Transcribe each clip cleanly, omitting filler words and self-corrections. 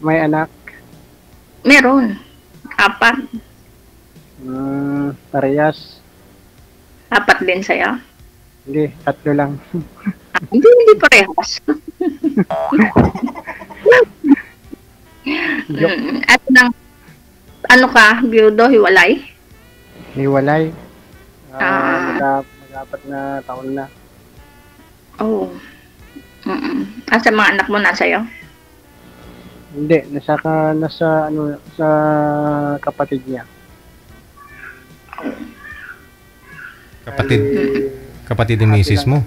May anak? Meron. 4. Parehas? 4 din sa'yo? Hindi, 3 lang. Hindi parehas. At ano ka, biyudo, hiwalay? Hiwalay. Mag-4 na taon na. Oo. Sa mga anak mo nasa iyo? Hindi, nasa sa kapatid niya. Kapatid ni misis mo?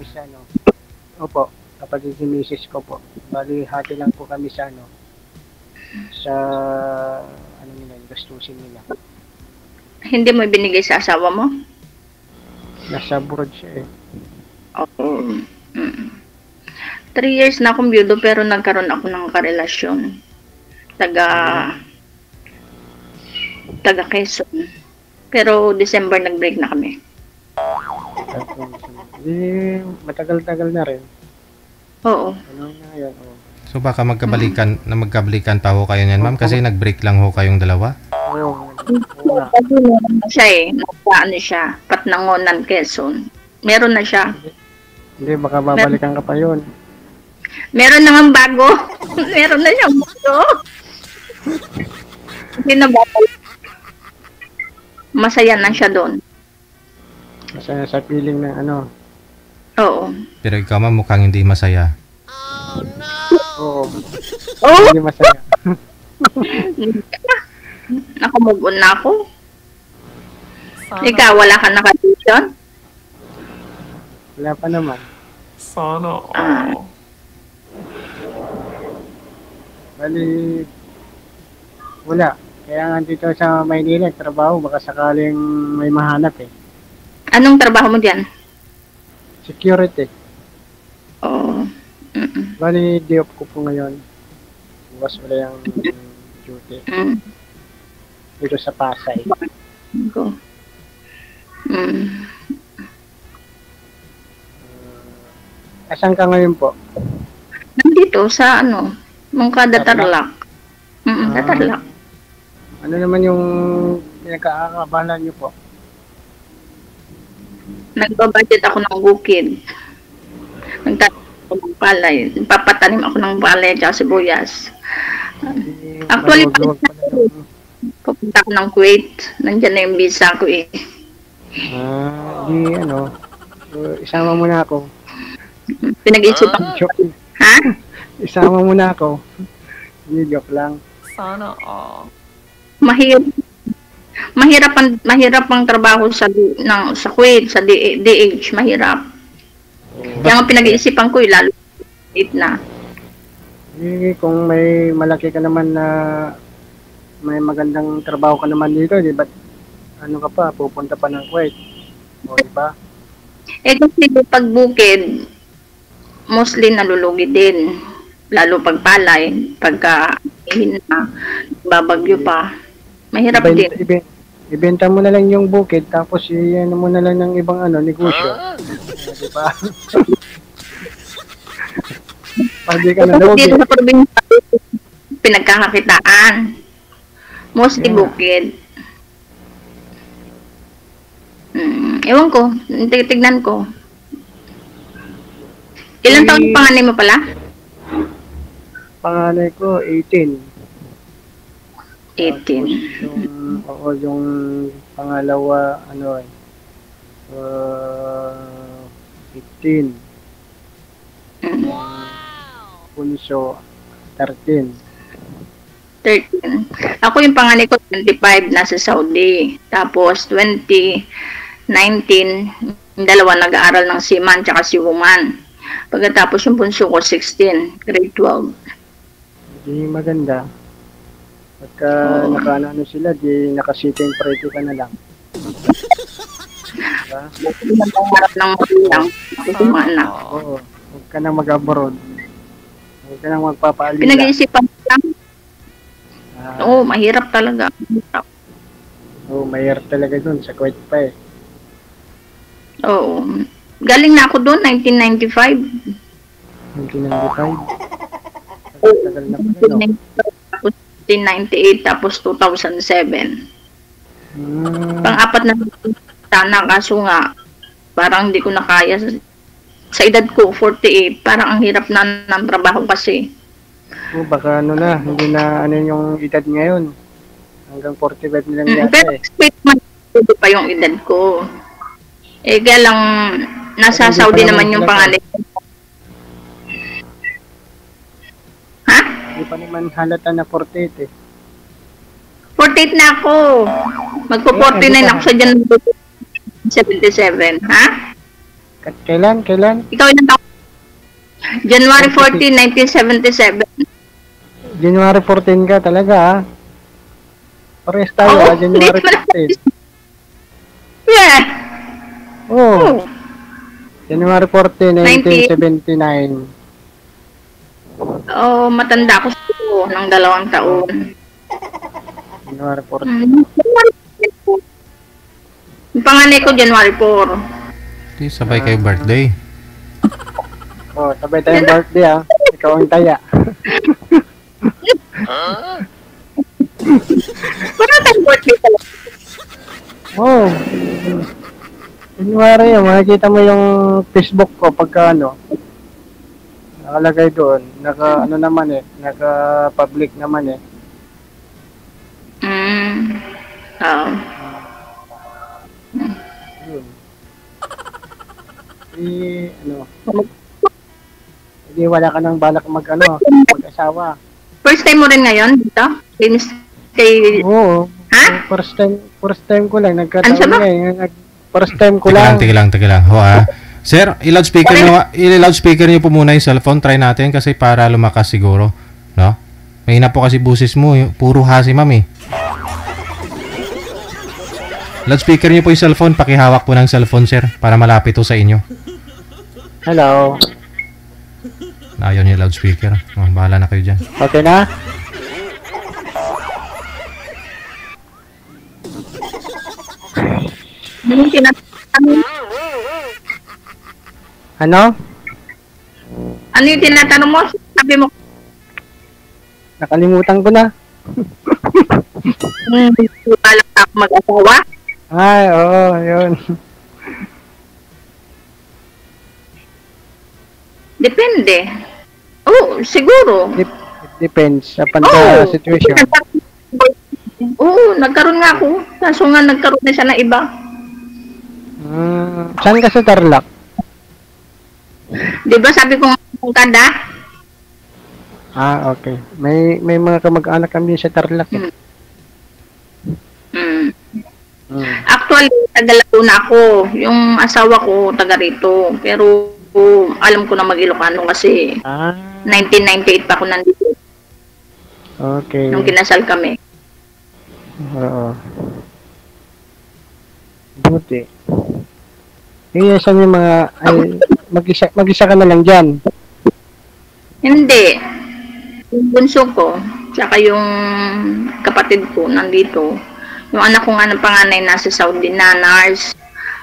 Opo, kapatid ni misis ko po. Bali, hati lang po kami sa sa nila, gastusin nila. Hindi mo binigay sa asawa mo? Nasa abroad siya eh. Oo. 3 years na akong biyudo pero nagkaroon ako ng karelasyon. Taga Quezon. Pero December nag-break na kami. Matagal-tagal na rin. Oo. Ano na yan? Oh. So baka magkabalikan pa ho kayo niyan, ma'am, kasi nag-break lang ho kayong dalawa? Oo. Siya eh. Ano siya? Patnangonan, Quezon. Meron na siya. Hindi, baka babalikan ka pa yun. Meron naman bago. Meron na siyang bago. Hindi na babalik. Masaya na siya doon. Masaya sa feeling na Oo. Pero ikaw, ma'am, mukhang hindi masaya. Oo. Oh! Hindi masaya. Nakamove on na ako. Ikaw, wala ka nakadisyon? Wala pa naman. Sana Bali, wala. Kaya nga dito sa Maynila, trabaho, baka sakaling may mahanap eh. Anong trabaho mo diyan? Security. Oo. Bali, day off ko po ngayon. Bukas wala yung duty. Dito sa Pasay. Go. Asan ka ngayon po? Nandito sa Mongkada Tarlac. Sa Tarlac. Ano naman yung pinagkakabalan niyo po? Nagbabudget ako ng bukid. Nagtatanim ako ng palay. Papatanim ako ng palay at sibuyas. Actually, pupunta ako ng Kuwait. Nandiyan na yung visa ko eh. Isama mo na ako. Pinag-iisipan ko. Ha? Isama mo na ako. Hindi, joke lang. Sana Mahirap ang trabaho sa Kuwait, sa DH, mahirap. Kaya nga pinag-iisipan ko, lalo na. Kung may malaki ka naman na may magandang trabaho ka naman dito, di ba? Ano ka pa, pupunta pa ng Kuwait. O, di ba? Kasi pag bukid, mostly nalulugi din. Lalo pag palay, pagka babagyo pa. Mahirap din. Ibenta mo na lang yung bukid, tapos iyan mo na lang ng ibang negosyo. Di ba? Pag di ka na lugi. Dito sa probinsya, pinagkakakitaan. Mostly bukid. Ewan ko, tignan ko. Ilang taon yung panganay mo pala? Panganay ko, 18. 18. Yung pangalawa, 15. Punso, 13. 13. Ako yung panganay ko, 25, nasa Saudi. Tapos, 2019, yung dalawa nag-aaral ng seaman tsaka si woman. Pagkatapos yung bunso ko, 16, grade 12. Di maganda. Pagka naka sila, di naka-sitting pretty ka na lang. Diba? Nagpangarap ng magulang. Mga anak. Oo. Huwag ka na mag-abroad. Huwag ka na magpapaalila. Pinag-iisipan ko lang. Oo, mahirap talaga. Oo, mahirap talaga dun. Sa Kuwait pa eh. Oo. Galing na ako doon, 1995. 1995. Tagal na pala, no? Tapos 1998, tapos 2007. Pang-apat na sana, kaso nga, parang hindi ko na kaya. Sa edad ko, 48, parang ang hirap na ng trabaho kasi. Baka ano na, hindi na ano yung edad ngayon. Hanggang 45 na lang yata Pero eh. straight man pa yung edad ko. Eh, kaya lang, nasa Hindi pa Saudi naman naman yung halata. pangalan. Ha? Hindi pa naman halata na 48 eh. 48 na ako. Magpo-49 ako sa January 77. Ha? Kailan? Ikaw ilang taon? January 14, 1977. January 14 ka talaga ah. Parehas tayo Oo, ah, January hindi naman 14. Yeah. Oh, January 14, 1979. Oh, matanda ako siguro ng 2 taon. January 14. Yung panganay ko, January 4. Di, sabay kayo birthday. Oh, sabay tayong birthday ah. Ikaw ang taya. Wala tayong birthday talaga. Oh. January, makikita mo yung Facebook ko pagka ano. Nakalagay doon. Naka ano naman eh. Naka public naman eh. Oo. Yun. Ano. Hindi wala ka nang balak mag-asawa. First time mo rin ngayon dito? Kay... Oo. Ha? First time ko lang. Ano Nagkataon siya ba? nga eh. First time ko Teka lang. lang. Ho, Sir, i-loudspeaker niyo po muna yung cellphone. Try natin kasi para lumakas siguro. No? Mahina po kasi busis mo. Puro hasi, ma'am eh. Loudspeaker niyo po yung cellphone. Pakihawak po ng cellphone, sir. Para malapit po sa inyo. Hello. Ayaw niyo loudspeaker. Oh, bahala na kayo dyan. Okay na? Yung tinatanong, Ano? ano yung tinatanong mo? Sabi mo, Nakalimutan ko na. wala ako mag-asawa? Ay, oo, yun. Depende. Oh, siguro. It depends sa panta situation. Oo, nagkaroon nga ako. Kaso nga nagkaroon na siya ng iba. Saan ka sa Tarlac? Di ba sabi ko nga kada? Ah, okay. May mga kamag-anak kami sa Tarlac. Eh. Mm. Mm. Actually, taga Laguna ako. Yung asawa ko, taga rito. Pero alam ko na mag-Ilocano kasi Ah, 1998 pa ako nandito. okay. Nung kinasal kami. Oo. Buti. Eh, saan yung mga, mag-isa ka na lang dyan. Hindi. Yung bunso ko, tsaka yung kapatid ko nandito. Yung anak ko nga ng panganay nasa Saudi na nurse.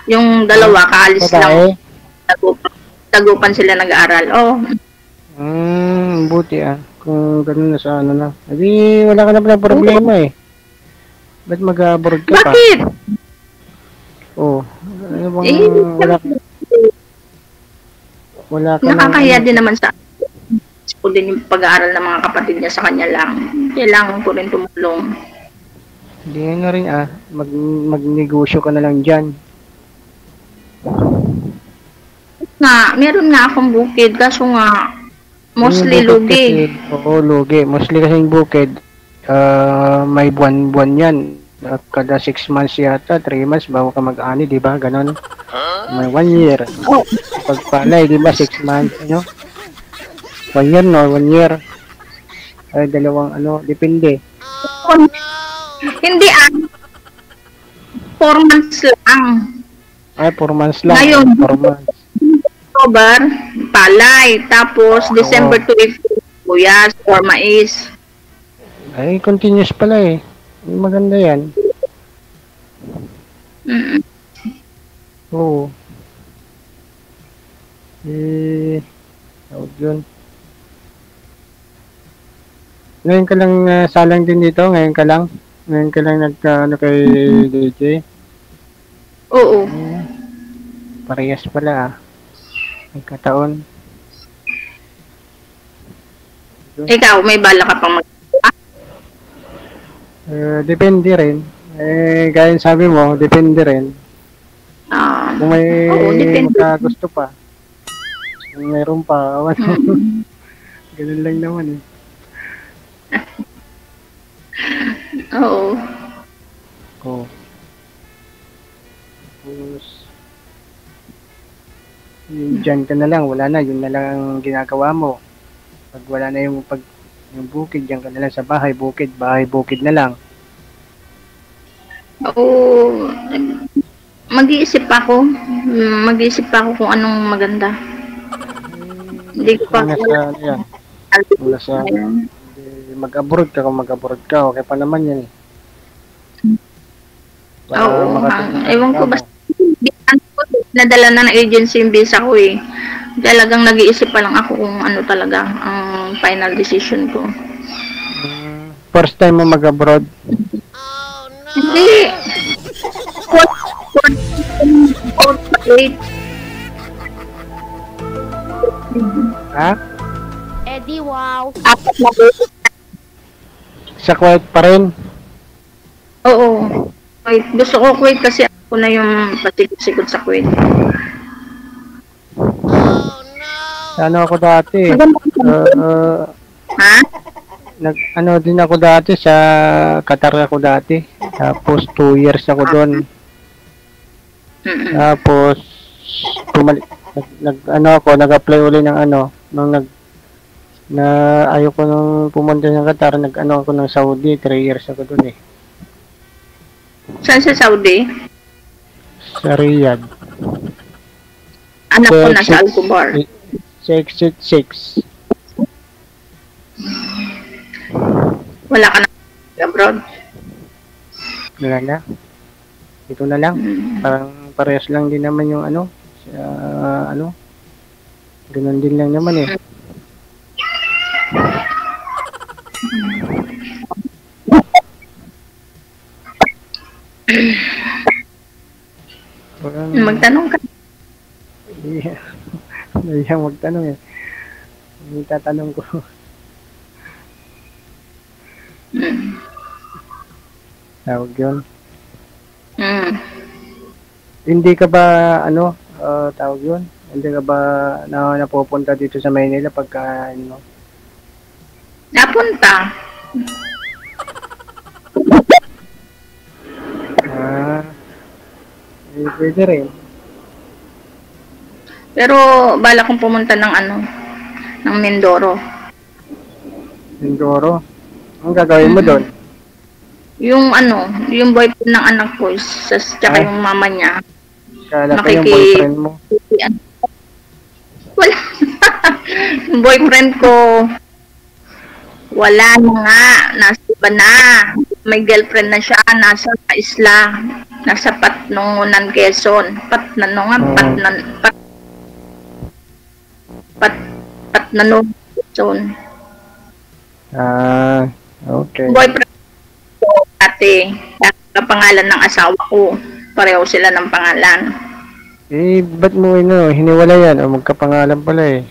Yung dalawa, kaalis lang. Babae? Tagupan sila nag-aaral. Oh, Buti ah. Kung ganun na sa ano na. Hindi, wala ka na pala problema eh. Ba't mag-abroad ka pa? bakit? Oh. Ano bang, Eh, wala ka nakakahiya na, din naman sa ko din yung pag-aaral ng mga kapatid niya sa kanya lang. Kailangan ko rin tumulong. Hindi na rin ah. Magnegosyo ka na lang dyan. Meron nga akong bukid, kaso nga, mostly Yung bukid lugi. kasi, oo, lugi. Mostly kasi yung bukid, may buwan-buwan yan. Kada 6 months yata, 3 months, bago ka mag-ani, di ba? Ganon. May 1 year. Oh, Pagpalay, di ba? 6 months, ano? 1 year, no? 1 year. Ay, dalawang, depende. hindi 4 months lang. Ay, 4 months lang. Ngayon. 4 months. October, palay. Tapos, December to April, buyas or mais. Ay, continuous pala eh. Maganda yan. Mm. Oo. Tawag yun. Ngayon ka lang salang din dito? Ngayon ka lang? Ngayon ka lang ano kay DJ? Oo. Parehas pala ah. Nagkataon. Ikaw, may bala ka pang Depende rin. Gaya ng sabi mo, depende rin. Kung may oo, depende. gusto pa. Kung mayroon pa, ganun lang naman eh. Oo. Oo. Tapos, dyan ka na lang, wala na, yun na lang ang ginagawa mo. Pag wala na yung bukid, dyan ka na lang sa bahay, bukid na lang. Oo. Mag-iisip ako. Mag-iisip ako kung anong maganda. Hindi ko pa Wala sa, yan. Wala sa, mag-abroad ka, kung mag-abroad ka, okay pa naman yan eh. Oo, ewan ko basta nadala na ng agency yung visa ko eh. Talagang nag-iisip pa lang ako kung ano talaga ang final decision ko. First time mo mag-abroad? Hindi. Ha? Eddie, wow. Apat na beses. Sa Kuwait pa rin? Oo. Wait, gusto ko Kuwait kasi ako na yung pasikot-sikot sa Kuwait. Ano ako dati? Ha? Ano din ako dati sa Qatar ako dati. Tapos 2 years ako doon. Tapos nag-apply uli ng nung ayoko nung pumunta ng Qatar, ako ng Saudi, 3 years ako doon eh. Saan sa Saudi? Sa Riyadh. Anak ko na sa Al-Kubar. Sa Exit 6. Wala ka na abroad? Wala na. Ito na lang. Parang parehas lang din naman yung ganun din lang naman eh. Magtanong ka. Nahihang magtanong eh. Hindi tatanong ko. Tawag yun. Hindi ka ba, tawag yun? Hindi ka ba napupunta dito sa Maynila pagka, Napunta. Pwede rin. Pero bala kong pumunta ng ng Mindoro. Mindoro? Ang gagawin mo doon? Yung yung boyfriend ng anak ko, tsaka yung mama niya. Kala ko yung boyfriend mo. Wala. Yung boyfriend ko, wala na nga. Nasa iba na. May girlfriend na siya. Nasa isla. Nasa Patnongunan, Quezon. Patnongunan, Quezon. Okay. Boyfriend ko dati. Pangalan ng asawa ko. Pareho sila ng pangalan. Ba't mo hiniwala yan? O magkapangalan pala eh.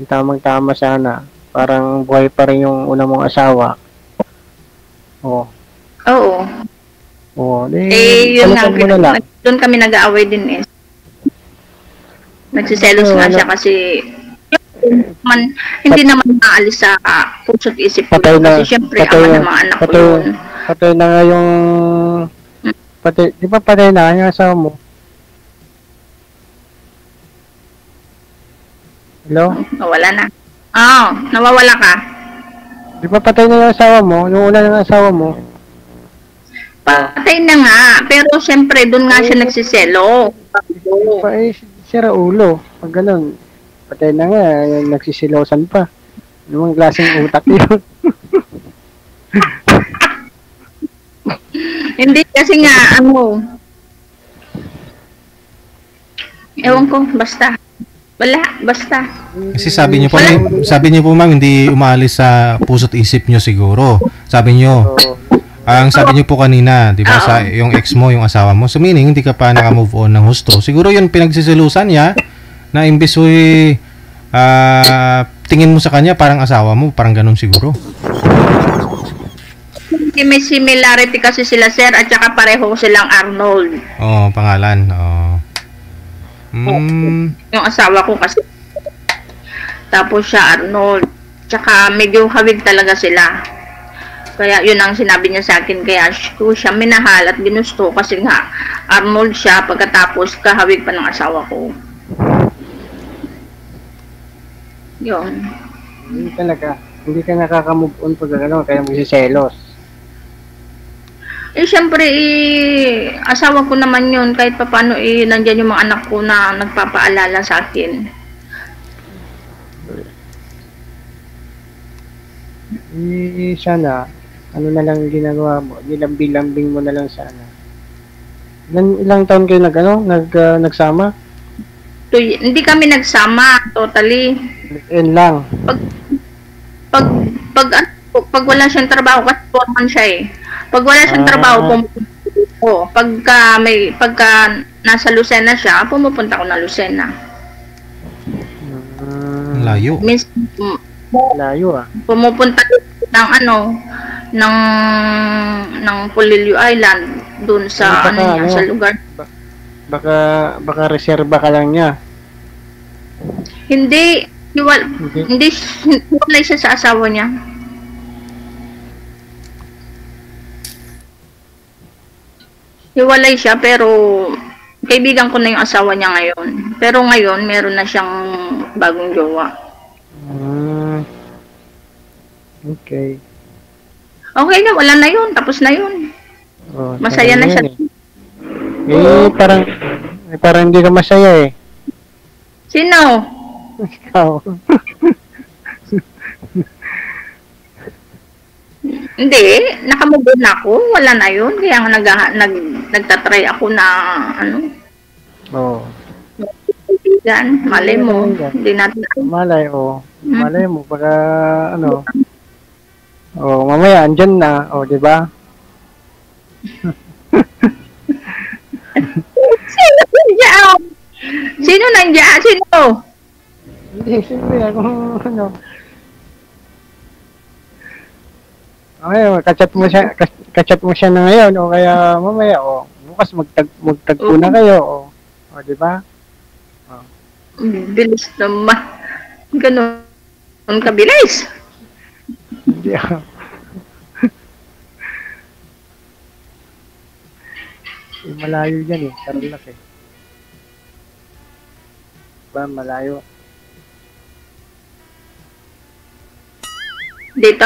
Tamang-tama sana. Parang buhay pa rin yung una mong asawa. Oo. Yun nga. Doon kami nag-aaway din eh. Nagsiselos nga siya kasi hindi naman maalis sa puso't isip ko. Kasi syempre, ama ng mga anak ko yun. Patay na nga yung... di ba patay na yung asawa mo? Hello? Nawala na. Nawawala ka. Di ba patay na yung asawa mo? Yung una ng asawa mo? Patay na nga. Pero syempre, doon nga siya nagsiselo. Sira ulo. Pag ganun, patay na nga, nagsisilosan pa. Anong klaseng utak yun? Hindi kasi nga, ewan ko, basta. Wala, basta. Kasi sabi niyo po ma'am, hindi umaalis sa puso't isip niyo siguro. Sabi niyo, So, ang sabi niyo po kanina, 'di ba, sa yung ex mo, yung asawa mo. So meaning hindi ka pa naka-move on ng husto. Siguro 'yun pinagsisilusan niya na imbes tingin mo sa kanya parang asawa mo, parang ganun siguro. May similarity kasi sila, sir, at saka pareho silang Arnold. Oo, pangalan. Oo. Yung asawa ko kasi. Tapos siya Arnold. Tsaka medyo hawig talaga sila. Kaya yun ang sinabi niya sa akin. Kaya ko siya minahal at ginusto kasi nga Arnold siya pagkatapos kahawig pa ng asawa ko. Yun. hindi talaga. Hindi ka nakaka-move on pag ano, kaya magsiselos. Siyempre, asawa ko naman yun. Kahit pa paano, nandyan yung mga anak ko na nagpapaalala sa akin. Sana, ano na lang ginagawa mo, nilambing-lambing mo na lang sana. Ilang taon kayo nagsama? Hindi kami nagsama, totally. Yan lang. Pag wala siyang trabaho, kasi foreman siya eh. Pag wala siyang trabaho, pagka nasa Lucena siya, pumupunta ko na Lucena. Layo. Means, Layo ah. pumupunta ng ng Polillo Island doon sa sa lugar. Baka reserba ka lang niya. Hindi hiwalay siya sa asawa niya. Hiwalay siya pero kaibigan ko na yung asawa niya ngayon. Pero ngayon meron na siyang bagong jowa. Okay. Okay na, wala na yun. Tapos na yun. Oh, Masaya na siya. Parang hindi ka masaya eh. Sino? Ikaw. Hindi, nakamove on ako. Wala na yun. Kaya nga nagtatry ako na Oo. kaibigan. Malay mo. Hindi natin. Malay mo, baka mamaya andyan na, di ba? Sino nandiyan? Sino nandiyan? Sino? Hindi, siyempre ako, Okay, kachat mo siya na ngayon, o kaya mamaya, bukas magtagpo na kayo, di ba? Bilis naman. Ganun kabilis. Hindi ako. Malayo yan eh, Tarlac eh. Diba, malayo. Dito?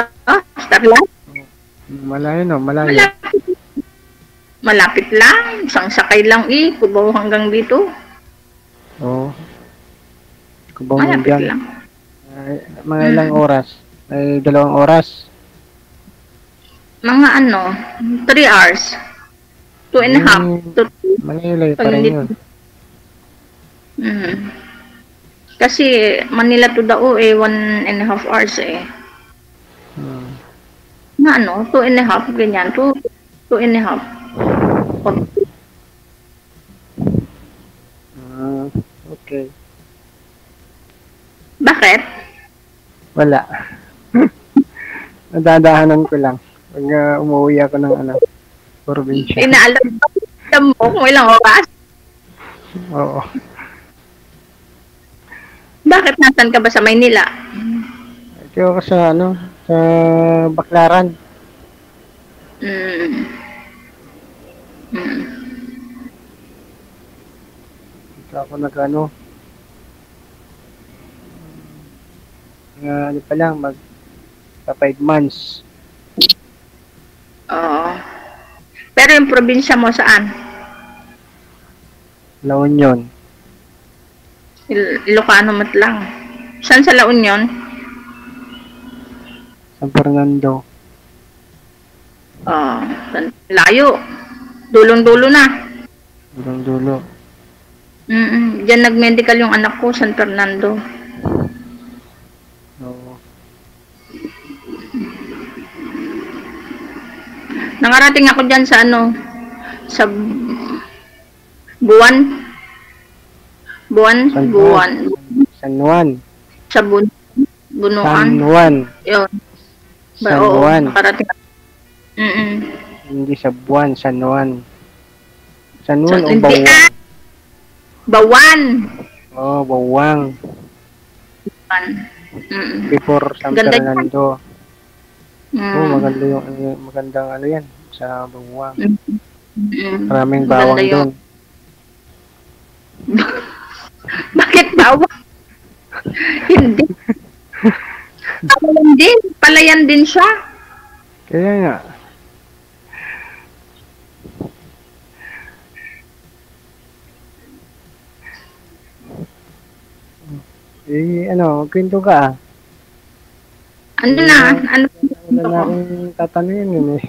Starlight? Malayo no, malayo. Malapit lang. Isang sakay lang Cubao hanggang dito. Oo. Cubao Malapit hanggang. lang. Mga ilang oras? Ay, 2 oras? Mga 3 hours. 2 and a half. Manila pa rin yun. Kasi Manila to Dao 1.5 hours eh. Na 2 and a half, ganyan. 2 and a half. Okay. Bakit? Wala. Nadadahanan ko lang. Pag umuwi ako ng probinsya. Inaalam mo kung ilang oras? Oo. Bakit nasan ka ba sa Maynila? Ito ako sa sa Baclaran. Ito ako pa lang, mag 5 months. Oo. Pero yung probinsya mo saan? La Union. Ilocano mat lang. Saan sa La Union? San Fernando. Layo. Dulong-dulo na. Dulo. Diyan nag-medical yung anak ko, San Fernando. Oo. Nakarating ako dyan sa ano, sa Buwan. San Buwan. San Juan. Sa Bunuan. San Juan. Yun. San Oo, Juan. nakarating ako. Hindi sa buwan, San Juan. San Juan o Hindi, Bawang? Bawan. Oo, Bawang. Bawan. Before San Ganda yan. Fernando. Oo, Mm. maganda yung magandang ano yan sa Bawang. Mm. Maraming Maganda bawang yun. doon. Bakit bawang? Hindi. Palayan din. Palayan din siya. Kaya nga. Ano, kwento ka ah. Ano na? Ano Wala na akong tatanungin yun eh.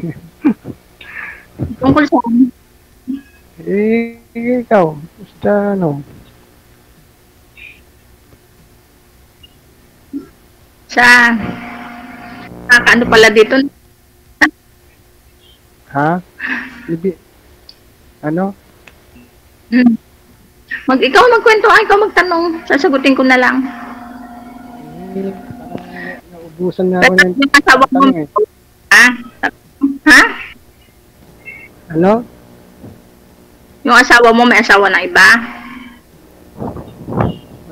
tungkol sa Ikaw, basta ano. sa ano pala dito? Ha? Ano? Mm. Ikaw magkwento, ikaw magtanong. Sasagutin ko na lang. Naubusan na ako ng Yung asawa mo, tanong eh. ha? Ha? Ano? Yung asawa mo may asawa na iba?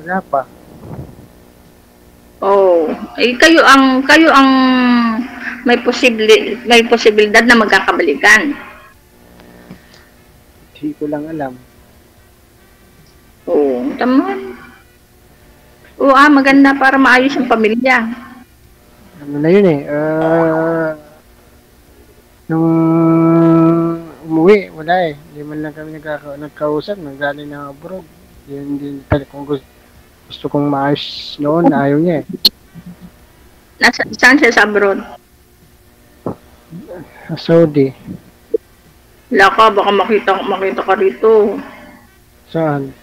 Wala pa. Oh, kayo ang may posibilidad na magkakabalikan. Hindi ko lang alam. Oh, tama. Oo, maganda para maayos yung pamilya. Ano na yun eh. Nung umuwi, wala eh. Hindi man lang kami nagkausap. Nanggaling na abroad. Hindi kung gusto kong maayos noon, ayaw niya eh. Saan siya sa abroad? Sa Saudi. Wala ka, baka makita ka rito. Saan?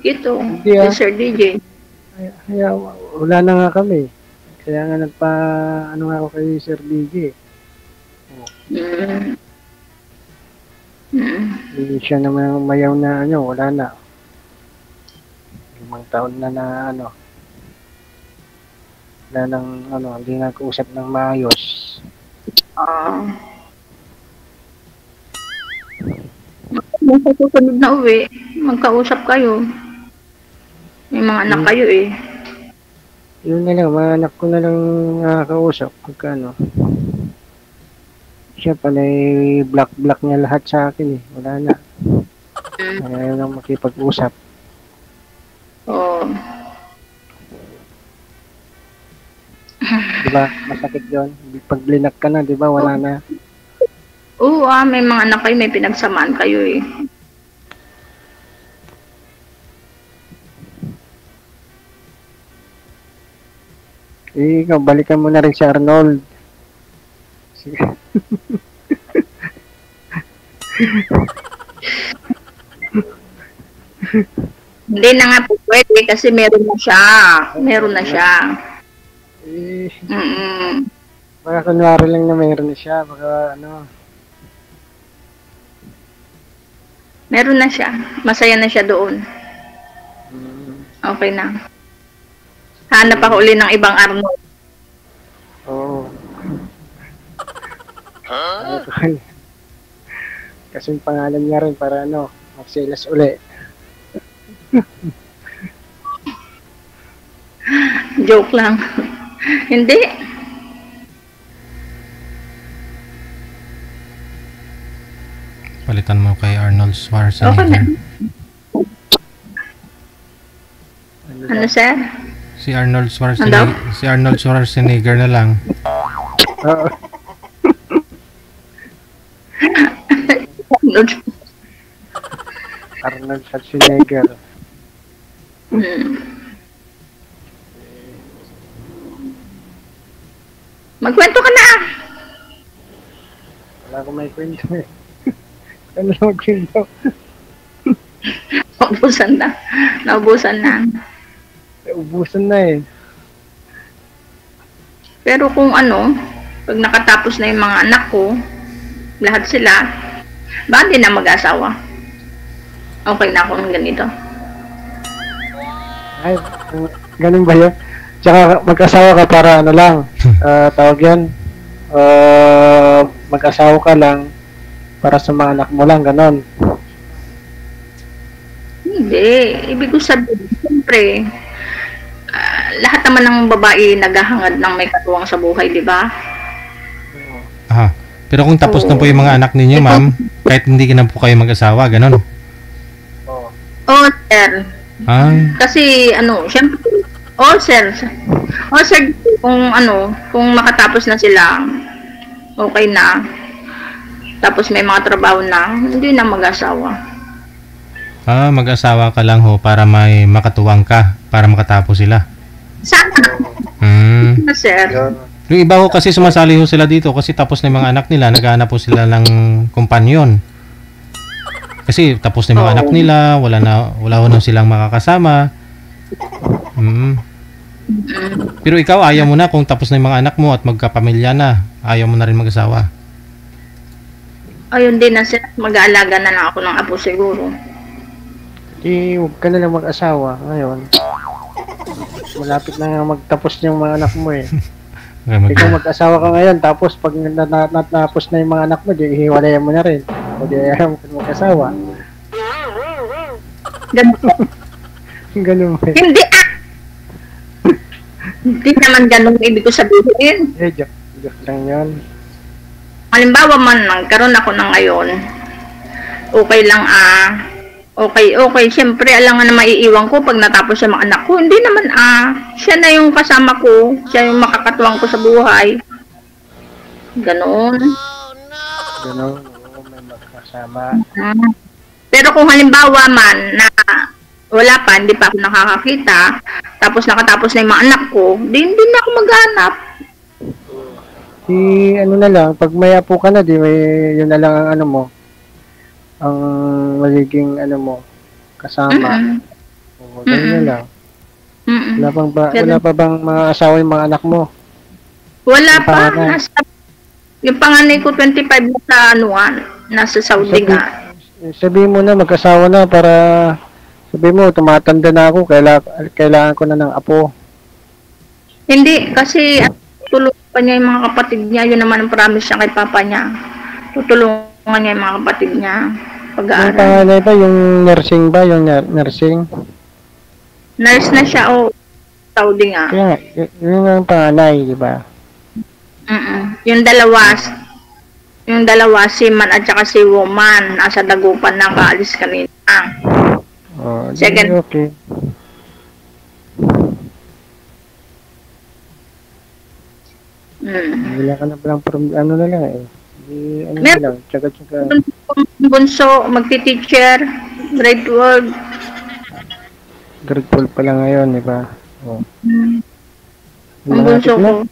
Ito, Hindi, ah. Sir DJ. Kaya wala na nga kami. Kaya nga ano nga ako kay Sir DJ. Mm. Hindi siya naman mayaw na wala na. 5 taon na ano. Wala nang hindi na kausap ng maayos. Kung sa susunod na uwi, magkausap kayo. May mga anak kayo eh. Yun na lang, mga anak ko na lang nakakausap. Pagka siya pala black niya lahat sa akin eh. Wala na. Ayaw lang makipag-usap. Oo. Diba? Masakit yun. Pag blinak ka na, diba? Wala na. Oo, may mga anak kayo, may pinagsamaan kayo eh. Ikaw, balikan mo na rin si Arnold. Sige. Hindi na nga po pwede kasi meron na siya. Meron na siya. Baka kunwari lang na meron na siya. Baka Meron na siya. Masaya na siya doon. Okay na. Hanap ako uli ng ibang Arnold. Oo. Kasi yung pangalan niya rin para magsilas uli. Joke lang. Hindi. Palitan mo kay Arnold Okay na. Schwarzenegger. Ano, sir? Si Arnold Schwarzenegger na lang. Oo. Arnold Schwarzenegger. Magkwento ka na. Wala akong may kwento eh. Ano lang magkwento? Naubusan na. Naubusan na. Ubusan na eh. Pero kung ano, pag nakatapos na yung mga anak ko, lahat sila, baka di na mag-asawa. Okay na ako ng ganito. Ay, ganun ba yun? Tsaka mag-asawa ka para ano lang, tawag yan, mag-asawa ka lang para sa mga anak mo lang, ganon. Hindi. Ibig ko sabihin, siyempre, lahat naman ng babae naghahangad ng may katuwang sa buhay, di ba? Aha. Pero kung tapos na po yung mga anak ninyo, ma'am, kahit hindi na po kayo mag-asawa, ganun. Oh, sir. Ay, Kasi, ano, siyempre, oh, sir. Oh, sir, kung ano, kung makatapos na sila, okay na. Tapos may mga trabaho na, hindi na mag-asawa. mag-asawa ka lang ho para may makatuwang ka, para makatapos sila. Sana, sir. Yung iba ho kasi sumasali ho sila dito kasi tapos na yung mga anak nila, naghahanap po sila ng kompanyon. Kasi tapos na yung mga anak nila, wala ho na silang makakasama. Pero ikaw, ayaw mo na kung tapos na yung mga anak mo at magkapamilya na. Ayaw mo na rin mag-asawa. Ayun din na, sir. Mag-aalaga na lang ako ng apo siguro. Huwag ka na lang mag-asawa ngayon. Malapit na nga magtapos yung mga anak mo eh. Ikaw mag-asawa ka ngayon, tapos pag natapos na yung mga anak mo, di ihiwalayan mo na rin. O di ayaw mo mag-asawa. Ganun ba? Hindi Hindi naman ganun ibig ko sabihin. Joke lang yun. Halimbawa man, nagkaroon ako ng ngayon, okay lang okay, siyempre alam nga na maiiwan ko pag natapos yung mga anak ko. Hindi naman siya na yung kasama ko, siya yung makakatuwang ko sa buhay. Ganoon. Ganun, may magkasama. Pero kung halimbawa man na wala pa, hindi pa ako nakakakita, tapos nakatapos na yung mga anak ko, hindi na ako maghanap. Ano na lang, pag may apo ka na, yun na lang ang ano mo, ang magiging ano mo, kasama. O, ganun na lang. Wala pa bang mga asawa yung mga anak mo? Wala pa. Yung panganay ko, 25 na sa nasa Saudi nga. Sabihin mo na, mag-asawa na para, sabihin mo, tumatanda na ako, kailangan ko na ng apo. Hindi, kasi tulungan pa niya yung mga kapatid niya. Yun naman ang promise niya kay papa niya. Tutulungan niya yung mga kapatid niya. Pag-aaral. Yung panganay ba, yung nursing ba, yung nursing? Nurse na siya, Saudi nga. Kaya nga, yun ang panganay, di ba? Yung dalawa, si man at saka si woman, nasa dagupan na kaalis kanina. Oh, Second. Okay. Wala ka na palang ano na lang eh. Ano na lang, tsaga-tsaga. Bunso, magti-teacher, grade 12. Grade 12 pa lang ngayon, di ba? Oh. Ang bunso ko.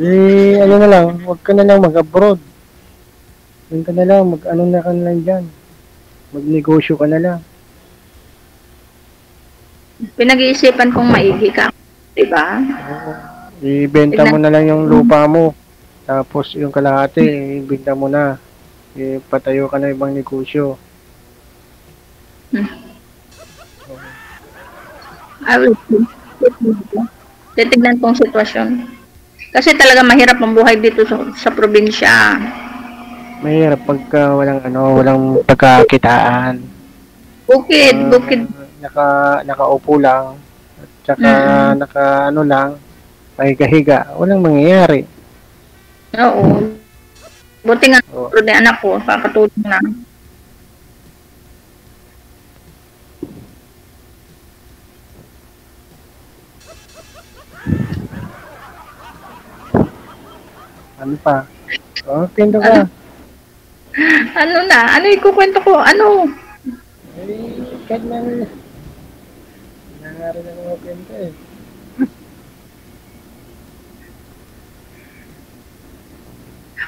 Ano na lang, huwag ka na lang mag-abroad. Huwag ka na lang, mag-ano na ka na lang dyan. Mag-negosyo ka na lang. Pinag-iisipan kong maigi ka, di ba? Ibenta mo na lang yung lupa mo. Tapos yung kalahati, ibenta mo na. Patayo ka na ibang negosyo. Titignan kong sitwasyon. Kasi talaga mahirap ang buhay dito sa probinsya. Mahirap pagka walang pagkakitaan. Bukid. Nakaupo lang. At saka lang, pahiga-higa. Walang mangyayari. Oo. Buti nga, anak ko, kakatulong na. Ano pa? Kwento ka. Ano na? Ano ikukwento ko? Ano? Kahit na nangyari na mga kwento eh.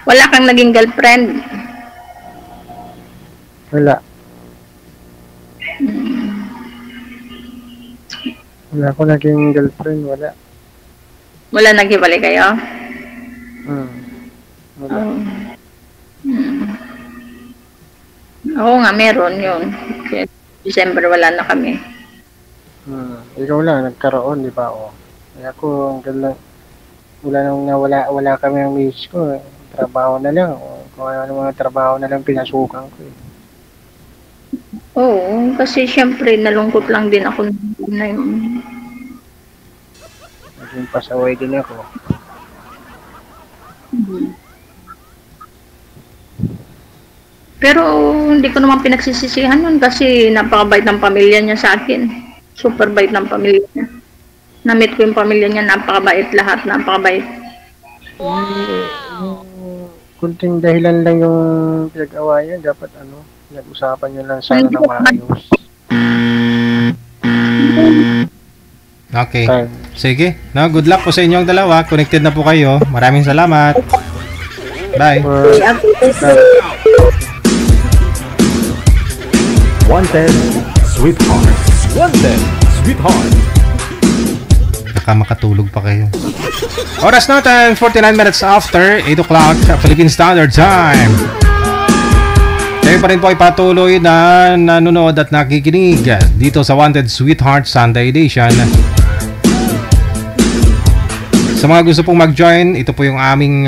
Wala kang naging girlfriend? Wala. Wala ko naging girlfriend, wala. Wala naghiwalay kayo? Wala. Oo nga, meron yun. Kaya December wala na kami. Ikaw lang, nagkaroon, di ba? O. Kaya ako, hanggang lang, wala kami ang miss ko. Trabaho na lang. O, kung ano mga trabaho na lang pinasukan ko. Oo, kasi syempre nalungkot lang din ako na yun. Naging pasaway din ako. Pero hindi ko naman pinagsisisihan yun kasi napakabait ng pamilya niya sa akin. Super bait ng pamilya niya. Na-meet ko yung pamilya niya, napakabait lahat, napakabait. Kunting dahilan lang yung pinag-awayan, dapat nag-usapan nyo lang sana ng maayos. Okay. Sige. No, good luck po sa inyong dalawa. Connected na po kayo. Maraming salamat. Bye. Wanted, sweetheart. Wanted, sweetheart. Baka makatulog pa kayo. Oras natin, 49 minutes after 8 o'clock Philippine Standard Time. Kayo pa rin po ay patuloy na nanonood at nakikinig dito sa Wanted Sweetheart Sunday Edition. Sa mga gusto pong mag-join, ito po yung aming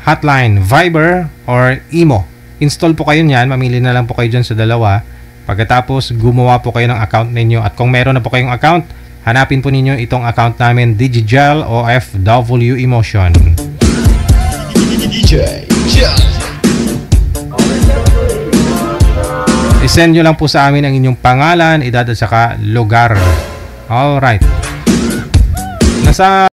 hotline, Viber or Imo. Install po kayo niyan, mamili na lang po kayo dyan sa dalawa. Pagkatapos, gumawa po kayo ng account ninyo. At kung meron na po kayong account, hanapin po ninyo itong account namin, Digigel OFW Emotion. I-send nyo lang po sa amin ang inyong pangalan, edad at saka lugar. Alright. Nasa